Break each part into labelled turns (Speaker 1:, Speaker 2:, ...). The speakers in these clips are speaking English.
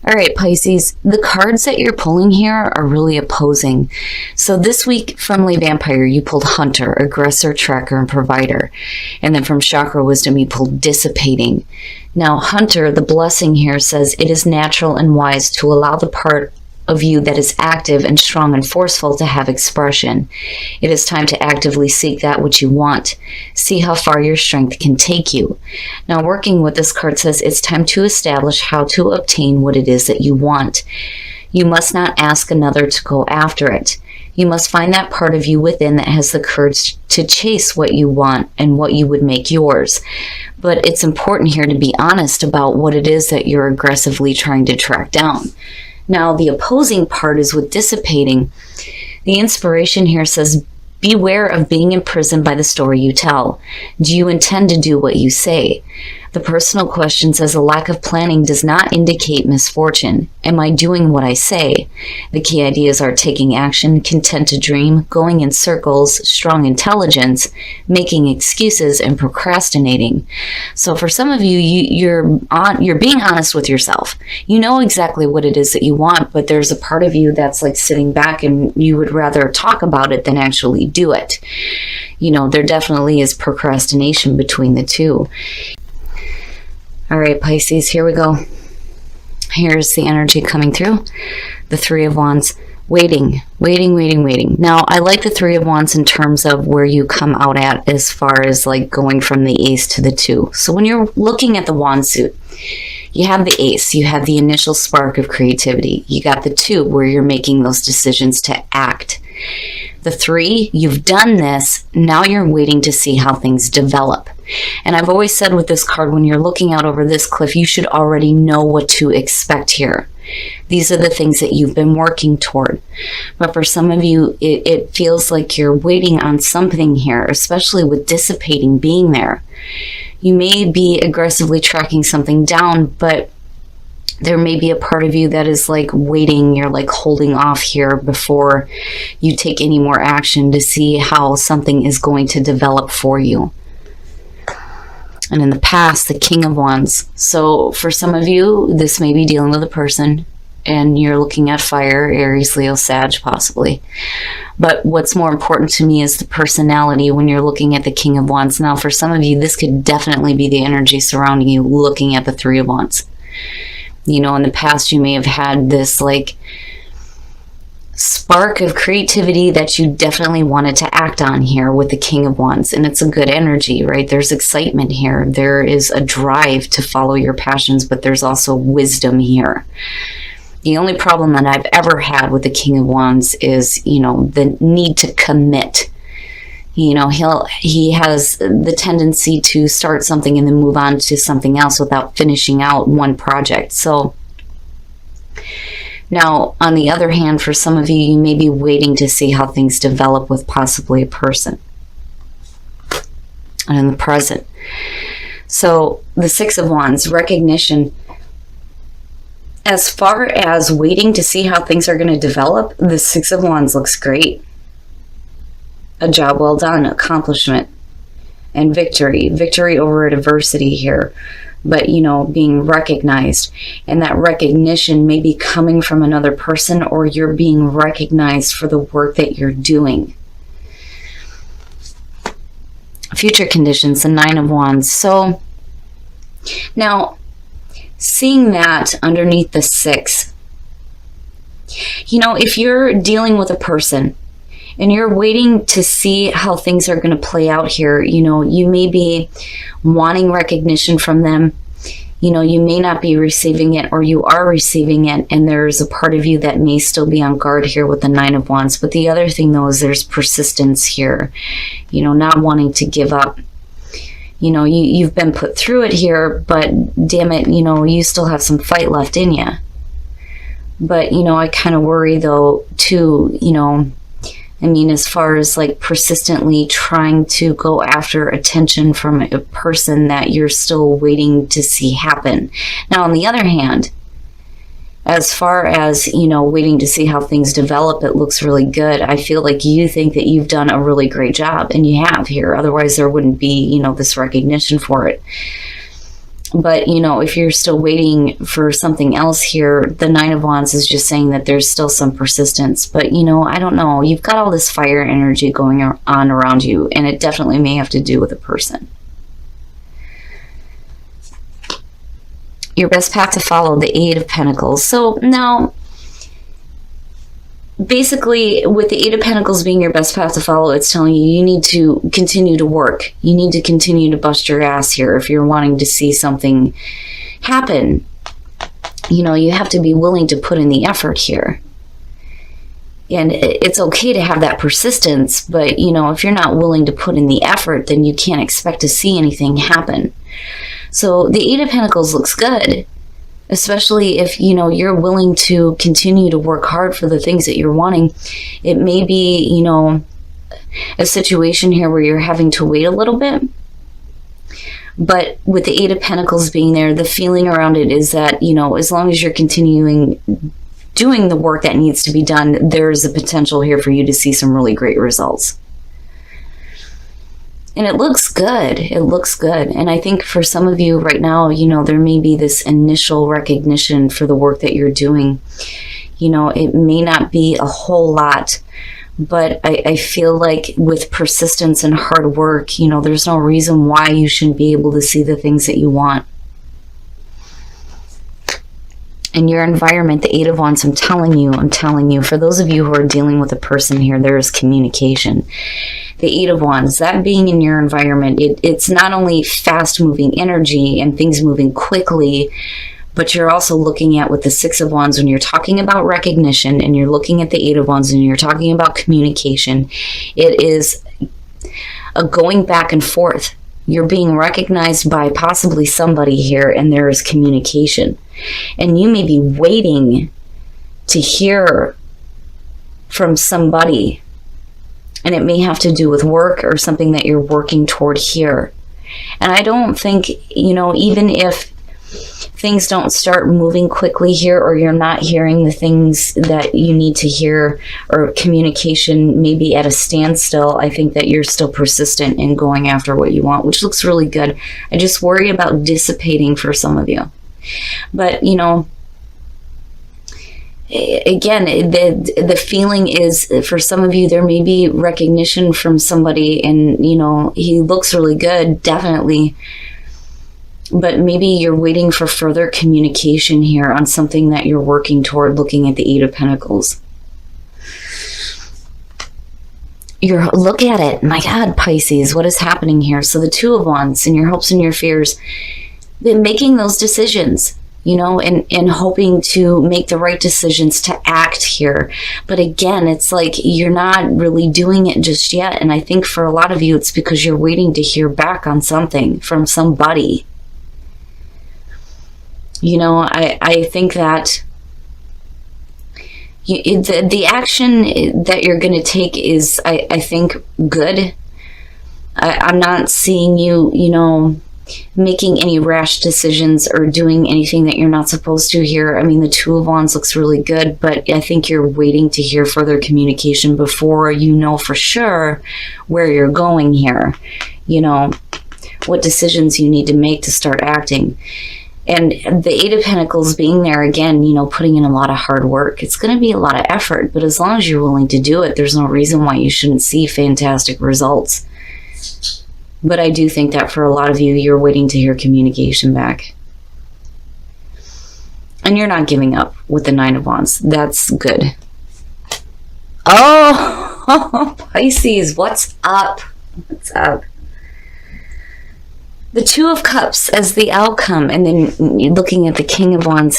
Speaker 1: All right, Pisces, the cards that you're pulling here are really opposing. So this week, Friendly Vampire, you pulled Hunter, Aggressor, Tracker, and Provider. And then from Chakra Wisdom, you pulled Dissipating. Now, Hunter, the blessing here says, it is natural and wise to allow the part of you that is active and strong and forceful to have expression. It is time to actively seek that which you want. See how far your strength can take you. Now, working with this card says it's time to establish how to obtain what it is that you want. You must not ask another to go after it. You must find that part of you within that has the courage to chase what you want and what you would make yours. But it's important here to be honest about what it is that you're aggressively trying to track down. Now, the opposing part is with Dissipating. The inspiration here says, beware of being imprisoned by the story you tell. Do you intend to do what you say? The personal question says, a lack of planning does not indicate misfortune. Am I doing what I say? The key ideas are taking action, content to dream, going in circles, strong intelligence, making excuses, and procrastinating. So for some of you, you're being honest with yourself. You know exactly what it is that you want, but there's a part of you that's like sitting back and you would rather talk about it than actually do it. You know, there definitely is procrastination between the two. All right, Pisces, here we go. Here's the energy coming through. The Three of Wands. Waiting. Now, I like the Three of Wands in terms of where you come out at as far as like going from the Ace to the Two. So when you're looking at the Wand suit, you have the Ace, you have the initial spark of creativity. You got the Two where you're making those decisions to act. The Three, you've done this, now you're waiting to see how things develop. And I've always said with this card, when you're looking out over this cliff, you should already know what to expect here. These are the things that you've been working toward. But for some of you, it feels like you're waiting on something here, especially with Dissipating being there. You may be aggressively tracking something down, but there may be a part of you that is like waiting, you're like holding off here before you take any more action to see how something is going to develop for you. And in the past, the King of Wands. So for some of you, this may be dealing with a person and you're looking at fire, Aries, Leo, Sag, possibly. But what's more important to me is the personality when you're looking at the King of Wands. Now, for some of you, this could definitely be the energy surrounding you looking at the Three of Wands. You know, in the past, you may have had this like spark of creativity that you definitely wanted to act on here with the King of Wands. And it's a good energy, right? There's excitement here. There is a drive to follow your passions, but there's also wisdom here. The only problem that I've ever had with the King of Wands is, you know, the need to commit. You know, he has the tendency to start something and then move on to something else without finishing out one project. So now, on the other hand, for some of you, you may be waiting to see how things develop with possibly a person. And in the present. So the Six of Wands, recognition. As far as waiting to see how things are going to develop, the Six of Wands looks great. A job well done, accomplishment, and victory. Victory over adversity here. But, you know, being recognized. And that recognition may be coming from another person, or you're being recognized for the work that you're doing. Future conditions, the Nine of Wands. So, now, seeing that underneath the Six, you know, if you're dealing with a person and you're waiting to see how things are going to play out here, you know, you may be wanting recognition from them. You know, you may not be receiving it, or you are receiving it, and there's a part of you that may still be on guard here with the Nine of Wands. But the other thing, though, is there's persistence here, you know, not wanting to give up. You know, you've been put through it here, but damn it, you know, you still have some fight left in you. But, you know, I kind of worry, though, too, you know, I mean, as far as like persistently trying to go after attention from a person that you're still waiting to see happen. Now, on the other hand, as far as, you know, waiting to see how things develop, it looks really good. I feel like you think that you've done a really great job, and you have here. Otherwise, there wouldn't be, you know, this recognition for it. But, you know, if you're still waiting for something else here, the Nine of Wands is just saying that there's still some persistence. But, you know, I don't know. You've got all this fire energy going on around you, and it definitely may have to do with a person. Your best path to follow, the Eight of Pentacles. So now, basically, with the Eight of Pentacles being your best path to follow, it's telling you you need to continue to work. You need to continue to bust your ass here if you're wanting to see something happen. You know, you have to be willing to put in the effort here. And it's okay to have that persistence, but, you know, if you're not willing to put in the effort, then you can't expect to see anything happen. So the Eight of Pentacles looks good, especially if, you know, you're willing to continue to work hard for the things that you're wanting. It may be, you know, a situation here where you're having to wait a little bit. But with the Eight of Pentacles being there, the feeling around it is that, you know, as long as you're continuing doing the work that needs to be done, there's a potential here for you to see some really great results. And it looks good. It looks good. And I think for some of you right now, you know, there may be this initial recognition for the work that you're doing. You know, it may not be a whole lot, but I feel like with persistence and hard work, you know, there's no reason why you shouldn't be able to see the things that you want. In your environment, the Eight of Wands, I'm telling you, for those of you who are dealing with a person here, there is communication. The Eight of Wands, that being in your environment, it's not only fast-moving energy and things moving quickly, but you're also looking at with the Six of Wands, when you're talking about recognition and you're looking at the Eight of Wands and you're talking about communication, it is a going back and forth. You're being recognized by possibly somebody here, and there is communication. And you may be waiting to hear from somebody, and it may have to do with work or something that you're working toward here. And I don't think, you know, even if things don't start moving quickly here, or you're not hearing the things that you need to hear, or communication maybe at a standstill, I think that you're still persistent in going after what you want, which looks really good. I just worry about dissipating for some of you. But, you know, again, the feeling is, for some of you, there may be recognition from somebody, and, you know, he looks really good, definitely. But maybe you're waiting for further communication here on something that you're working toward, looking at the Eight of Pentacles. Look at it. My God, Pisces, what is happening here? So the Two of Wands, and your hopes and your fears, then making those decisions, you know, and hoping to make the right decisions to act here. But again, it's like you're not really doing it just yet. And I think for a lot of you, it's because you're waiting to hear back on something from somebody. You know, I think that the action that you're going to take is, I think, good. I'm not seeing you, you know, making any rash decisions or doing anything that you're not supposed to here. I mean, the Two of Wands looks really good, but I think you're waiting to hear further communication before you know for sure where you're going here. You know, what decisions you need to make to start acting. And the Eight of Pentacles being there again, you know, putting in a lot of hard work. It's going to be a lot of effort, but as long as you're willing to do it, there's no reason why you shouldn't see fantastic results. But I do think that for a lot of you, you're waiting to hear communication back. And you're not giving up with the Nine of Wands. That's good. Oh, Pisces, what's up? What's up? The Two of Cups as the outcome, and then you're looking at the King of Wands.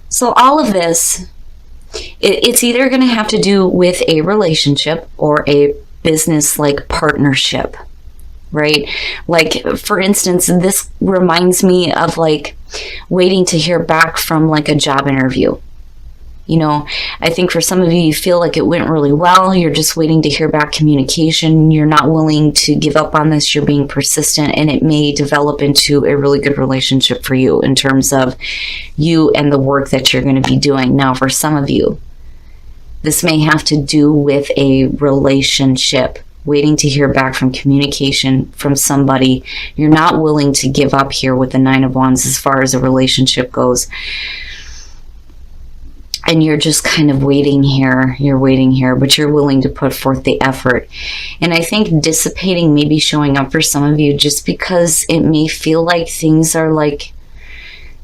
Speaker 1: So all of this, it's either going to have to do with a relationship or a business-like partnership, right? Like, for instance, this reminds me of like waiting to hear back from like a job interview. You know, I think for some of you, you feel like it went really well. You're just waiting to hear back communication. You're not willing to give up on this. You're being persistent, and it may develop into a really good relationship for you in terms of you and the work that you're going to be doing. Now, for some of you, this may have to do with a relationship waiting to hear back from communication from somebody. You're not willing to give up here with the Nine of Wands as far as a relationship goes. And you're just kind of waiting here. You're waiting here, but you're willing to put forth the effort. And I think dissipating may be showing up for some of you just because it may feel like things are like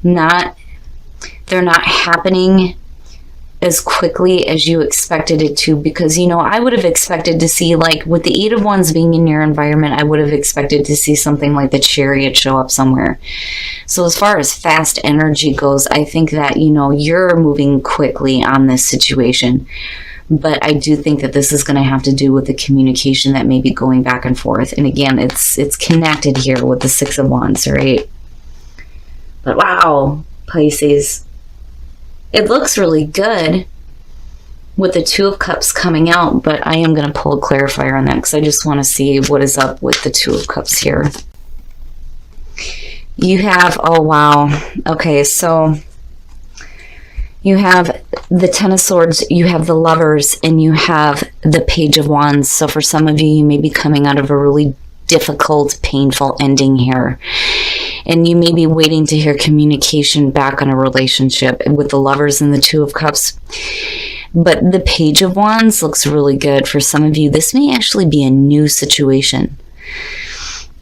Speaker 1: they're not happening as quickly as you expected it to, because, you know, I would have expected to see, like, with the Eight of Wands being in your environment, I would have expected to see something like the Chariot show up somewhere. So as far as fast energy goes, I think that, you know, you're moving quickly on this situation. But I do think that this is going to have to do with the communication that may be going back and forth. And again, it's connected here with the Six of Wands, right? But wow, Pisces, it looks really good with the Two of Cups coming out, but I am going to pull a clarifier on that because I just want to see what is up with the Two of Cups here. You have, oh wow, okay, so you have the Ten of Swords, you have the Lovers, and you have the Page of Wands. So for some of you, you may be coming out of a really difficult, painful ending here. And you may be waiting to hear communication back on a relationship with the Lovers and the Two of Cups. But the Page of Wands looks really good for some of you. This may actually be a new situation.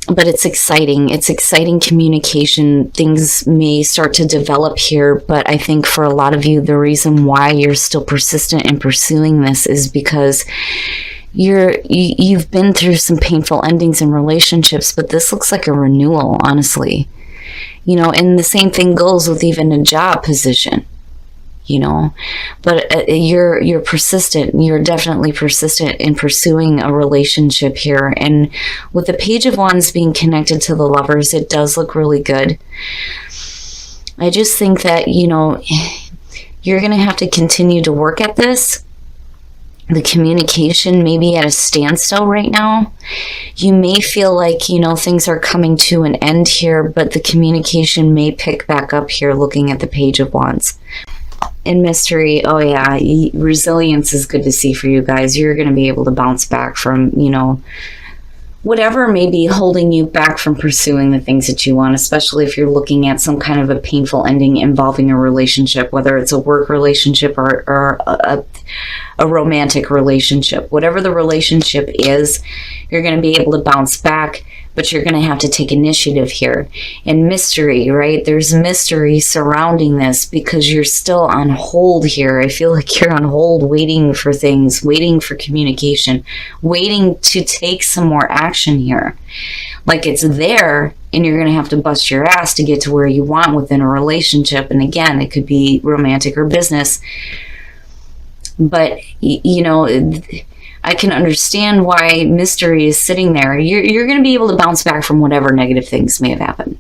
Speaker 1: But it's exciting. It's exciting communication. Things may start to develop here. But I think for a lot of you, the reason why you're still persistent in pursuing this is because you've been through some painful endings in relationships, but this looks like a renewal, honestly. You know, and the same thing goes with even a job position, you know. But you're persistent. You're definitely persistent in pursuing a relationship here. And with the Page of Wands being connected to the Lovers, it does look really good. I just think that, you know, you're going to have to continue to work at this. The communication may be at a standstill right now. You may feel like, you know, things are coming to an end here, but the communication may pick back up here looking at the Page of Wands. In mystery, oh yeah, resilience is good to see for you guys. You're going to be able to bounce back from, you know, whatever may be holding you back from pursuing the things that you want, especially if you're looking at some kind of a painful ending involving a relationship, whether it's a work relationship or a romantic relationship. Whatever the relationship is, you're going to be able to bounce back, but you're going to have to take initiative here. And mystery, right? There's mystery surrounding this because you're still on hold here. I feel like you're on hold waiting for things, waiting for communication, waiting to take some more action here. Like it's there and you're going to have to bust your ass to get to where you want within a relationship. And again, it could be romantic or business. But, you know, I can understand why mystery is sitting there. You're going to be able to bounce back from whatever negative things may have happened.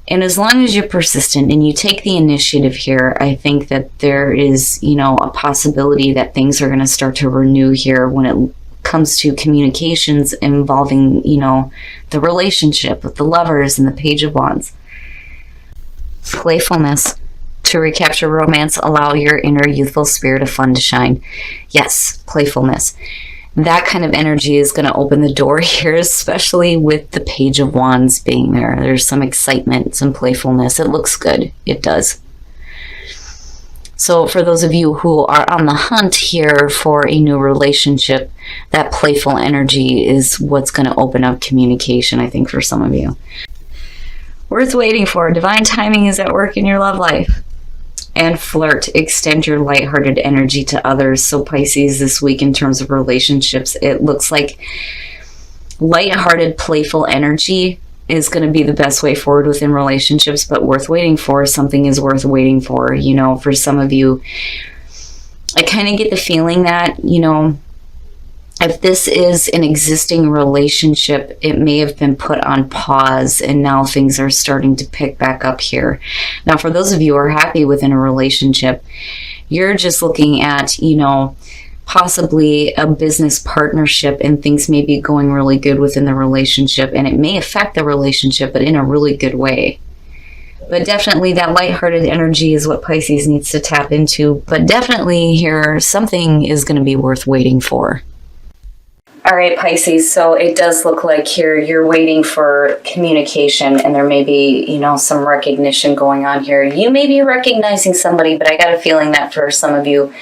Speaker 1: And as long as you're persistent and you take the initiative here, I think that there is, you know, a possibility that things are going to start to renew here when it comes to communications involving, you know, the relationship with the Lovers and the Page of Wands. Playfulness. To recapture romance, allow your inner youthful spirit of fun to shine. Yes, playfulness. That kind of energy is going to open the door here, especially with the Page of Wands being there. There's some excitement, some playfulness. It looks good. It does. So for those of you who are on the hunt here for a new relationship, that playful energy is what's going to open up communication, I think, for some of you. Worth waiting for. Divine timing is at work in your love life. And flirt. Extend your lighthearted energy to others. So Pisces, this week in terms of relationships, it looks like lighthearted, playful energy is going to be the best way forward within relationships, but worth waiting for. Something is worth waiting for. You know, for some of you, I kind of get the feeling that, you know, if this is an existing relationship, it may have been put on pause and now things are starting to pick back up here. Now, for those of you who are happy within a relationship, you're just looking at, you know, possibly a business partnership and things may be going really good within the relationship and it may affect the relationship, but in a really good way. But definitely that lighthearted energy is what Pisces needs to tap into. But definitely here, something is going to be worth waiting for. All right, Pisces, so it does look like here you're waiting for communication, and there may be, some recognition going on here. You may be recognizing somebody, but I got a feeling that for some of you,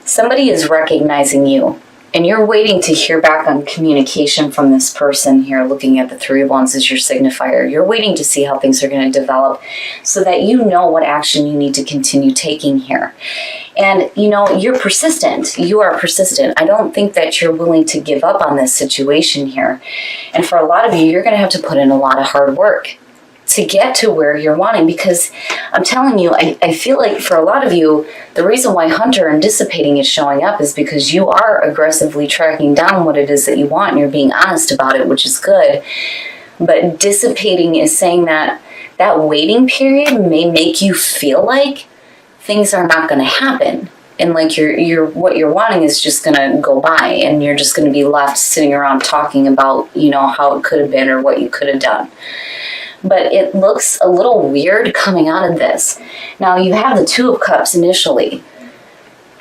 Speaker 1: somebody is recognizing you, and you're waiting to hear back on communication from this person here, looking at the Three of Wands as your signifier. You're waiting to see how things are going to develop so that you know what action you need to continue taking here. And, you're persistent. You are persistent. I don't think that you're willing to give up on this situation here. And for a lot of you, you're going to have to put in a lot of hard work to get to where you're wanting, because I'm telling you, I feel like for a lot of you, the reason why Hunter and dissipating is showing up is because you are aggressively tracking down what it is that you want, and you're being honest about it, which is good. But dissipating is saying that that waiting period may make you feel like things are not going to happen. And like you're what you're wanting is just going to go by, and you're just going to be left sitting around talking about, how it could have been or what you could have done. But it looks a little weird coming out of this. Now, you have the Two of Cups initially.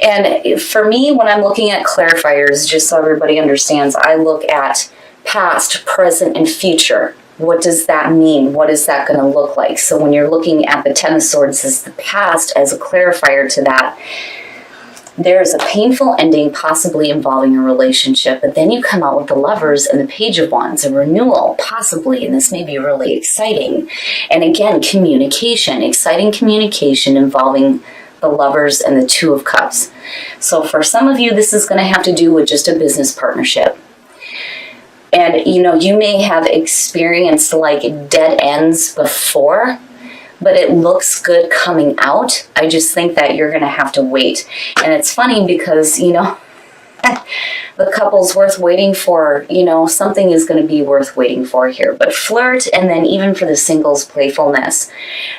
Speaker 1: And for me, when I'm looking at clarifiers, just so everybody understands, I look at past, present, and future. What does that mean? What is that going to look like? So when you're looking at the Ten of Swords as the past, as a clarifier to that, there's a painful ending possibly involving a relationship, but then you come out with the Lovers and the Page of Wands, a renewal possibly, and this may be really exciting. And again, communication, exciting communication involving the Lovers and the Two of Cups. So for some of you, this is going to have to do with just a business partnership. And, you may have experienced like dead ends before, but it looks good coming out. I just think that you're going to have to wait. And it's funny because, the couple's worth waiting for, something is going to be worth waiting for here. But flirt, and then even for the singles, playfulness,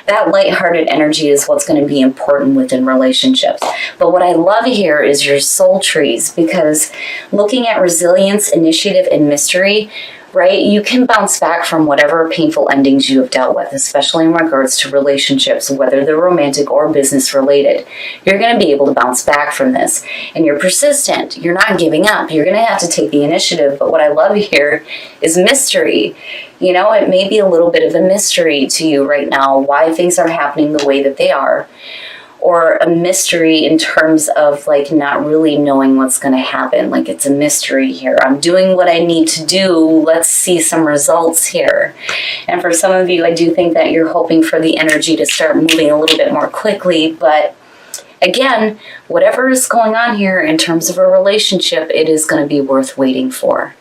Speaker 1: that lighthearted energy is what's going to be important within relationships. But what I love here is your soul trees, because looking at resilience, initiative, and mystery, right? You can bounce back from whatever painful endings you have dealt with, especially in regards to relationships, whether they're romantic or business related. You're going to be able to bounce back from this. And you're persistent. You're not giving up. You're going to have to take the initiative. But what I love here is mystery. It may be a little bit of a mystery to you right now why things are happening the way that they are. Or a mystery in terms of like not really knowing what's going to happen. Like it's a mystery here. I'm doing what I need to do. Let's see some results here. And for some of you, I do think that you're hoping for the energy to start moving a little bit more quickly. But again, whatever is going on here in terms of a relationship, it is going to be worth waiting for.